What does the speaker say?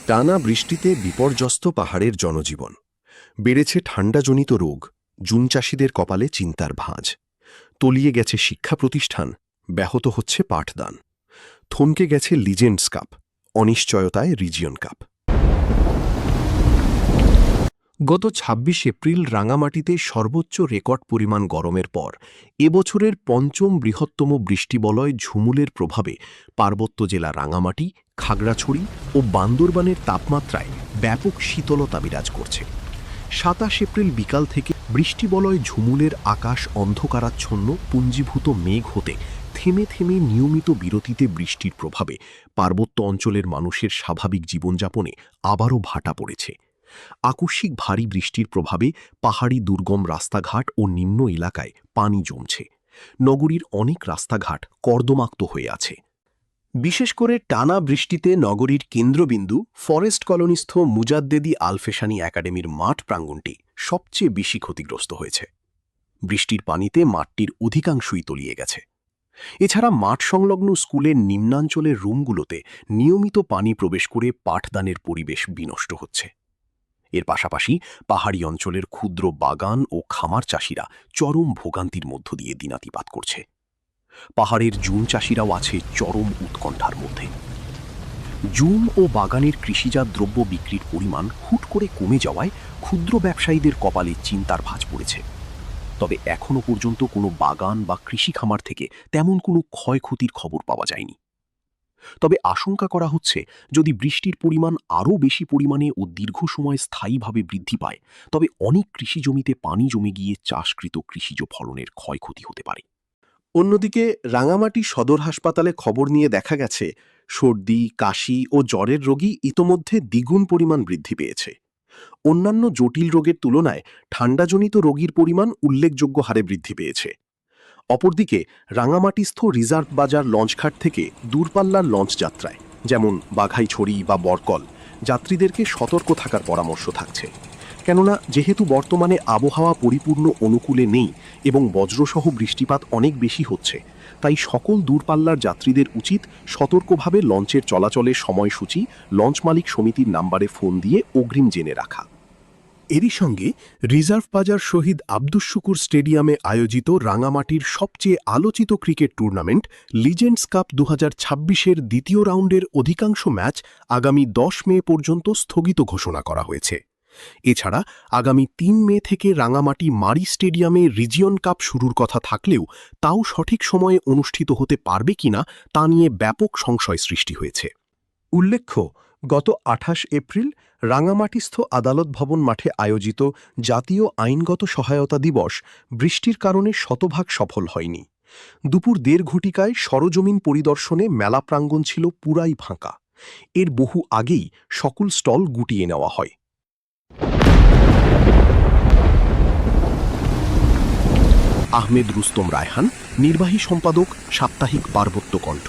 টানা বৃষ্টিতে বিপর্যস্ত পাহাড়ের জনজীবন, বেড়েছে ঠান্ডাজনিত রোগ, জুন চাষিদের কপালে চিন্তার ভাঁজ, তলিয়ে গেছে শিক্ষা প্রতিষ্ঠান, ব্যাহত হচ্ছে পাঠদান, থমকে গেছে লিজেন্ডস কাপ, অনিশ্চয়তায় রিজিয়ন কাপ। গত ২৬ এপ্রিল রাঙামাটিতে সর্বোচ্চ রেকর্ড পরিমাণ গরমের পর এবছরের পঞ্চম বৃহত্তম বৃষ্টিবলয় ঝুমুলের প্রভাবে পার্বত্য জেলা রাঙামাটি, খাগড়াছড়ি ও বান্দরবানের তাপমাত্রায় ব্যাপক শীতলতা বিরাজ করছে। ২৭ এপ্রিল বিকাল থেকে বৃষ্টিবলয় ঝুমুলের আকাশ অন্ধকারাচ্ছন্ন পুঞ্জীভূত মেঘ হতে থেমে থেমে নিয়মিত বিরতিতে বৃষ্টির প্রভাবে পার্বত্য অঞ্চলের মানুষের স্বাভাবিক জীবনযাপনে আবারও ভাটা পড়েছে। আকস্মিক ভারী বৃষ্টির প্রভাবে পাহাড়ি দুর্গম রাস্তাঘাট ও নিম্ন এলাকায় পানি জমছে। নগরীর অনেক রাস্তাঘাট কর্দমাক্ত হয়ে আছে। বিশেষ করে টানা বৃষ্টিতে নগরীর কেন্দ্রবিন্দু ফরেস্ট কলোনিস্থ মুজাদ্দেদি আলফেশানি একাডেমির মাঠ প্রাঙ্গণটি সবচেয়ে বেশি ক্ষতিগ্রস্ত হয়েছে। বৃষ্টির পানিতে মাঠটির অধিকাংশই তলিয়ে গেছে। এছাড়া মাঠ সংলগ্ন স্কুলের নিম্নাঞ্চলের রুমগুলোতে নিয়মিত পানি প্রবেশ করে পাঠদানের পরিবেশ বিনষ্ট হচ্ছে। এর পাশাপাশি পাহাড়ি অঞ্চলের ক্ষুদ্র বাগান ও খামার চাষিরা চরম ভোগান্তির মধ্য দিয়ে দিনাতিপাত করছে। পাহাড়ের জুম চাষিরাও আছে চরম উৎকণ্ঠার মধ্যে। জুম ও বাগানের কৃষিজাত দ্রব্য বিক্রির পরিমাণ হুট করে কমে যাওয়ায় ক্ষুদ্র ব্যবসায়ীদের কপালে চিন্তার ভাঁজ পড়েছে। তবে এখনও পর্যন্ত কোনো বাগান বা কৃষি খামার থেকে তেমন কোনো ক্ষয়ক্ষতির খবর পাওয়া যায়নি। তবে আশঙ্কা করা হচ্ছে, যদি বৃষ্টির পরিমাণ আরও বেশি পরিমাণে ও দীর্ঘ সময় স্থায়ীভাবে বৃদ্ধি পায়, তবে অনেক কৃষি জমিতে পানি জমে গিয়ে চাষকৃত কৃষিজ ফলনের ক্ষয়ক্ষতি হতে পারে। অন্যদিকে রাঙামাটি সদর হাসপাতালে খবর নিয়ে দেখা গেছে, সর্দি, কাশি ও জ্বরের রোগী ইতোমধ্যে দ্বিগুণ পরিমাণ বৃদ্ধি পেয়েছে। অন্যান্য জটিল রোগের তুলনায় ঠান্ডাজনিত রোগীর পরিমাণ উল্লেখযোগ্য হারে বৃদ্ধি পেয়েছে। অপরদিকে রাঙামাটিস্থ রিজার্ভ বাজার লঞ্চঘাট থেকে দূরপাল্লার লঞ্চ যাত্রায়, যেমন বাঘাইছড়ি বা বরকল, যাত্রীদেরকে সতর্ক থাকার পরামর্শ থাকছে। কেননা যেহেতু বর্তমানে আবহাওয়া পরিপূর্ণ অনুকূলে নেই এবং বজ্রসহ বৃষ্টিপাত অনেক বেশি হচ্ছে, তাই সকল দূরপাল্লার যাত্রীদের উচিত সতর্কভাবে লঞ্চের চলাচলের সময়সূচি লঞ্চ মালিক সমিতির নাম্বারে ফোন দিয়ে অগ্রিম জেনে রাখা। এরই সঙ্গে রিজার্ভ বাজার শহীদ আব্দুস শুকুর স্টেডিয়ামে আয়োজিত রাঙামাটির সবচেয়ে আলোচিত ক্রিকেট টুর্নামেন্ট লিজেন্ডস কাপ ২০২৬-এর দ্বিতীয় রাউন্ডের অধিকাংশ ম্যাচ আগামী ১০ মে পর্যন্ত স্থগিত ঘোষণা করা হয়েছে। এছাড়া আগামী ৩ মে থেকে রাঙামাটি মারি স্টেডিয়ামে রিজিয়ন কাপ শুরুর কথা থাকলেও তাও সঠিক সময়ে অনুষ্ঠিত হতে পারবে কিনা তা নিয়ে ব্যাপক সংশয় সৃষ্টি হয়েছে। উল্লেখ্য, গত ২৮ এপ্রিল রাঙামাটিস্থ আদালত ভবন মাঠে আয়োজিত জাতীয় আইনগত সহায়তা দিবস বৃষ্টির কারণে শতভাগ সফল হয়নি। দুপুর ১.৫ ঘটিকায় সরজমিন পরিদর্শনে মেলা প্রাঙ্গণ ছিল পুরাই ফাঁকা। এর বহু আগেই সকল স্টল গুটিয়ে নেওয়া হয়। আহমেদ রুস্তম রায়হান, নির্বাহী সম্পাদক, সাপ্তাহিক পার্বত্য কণ্ঠ।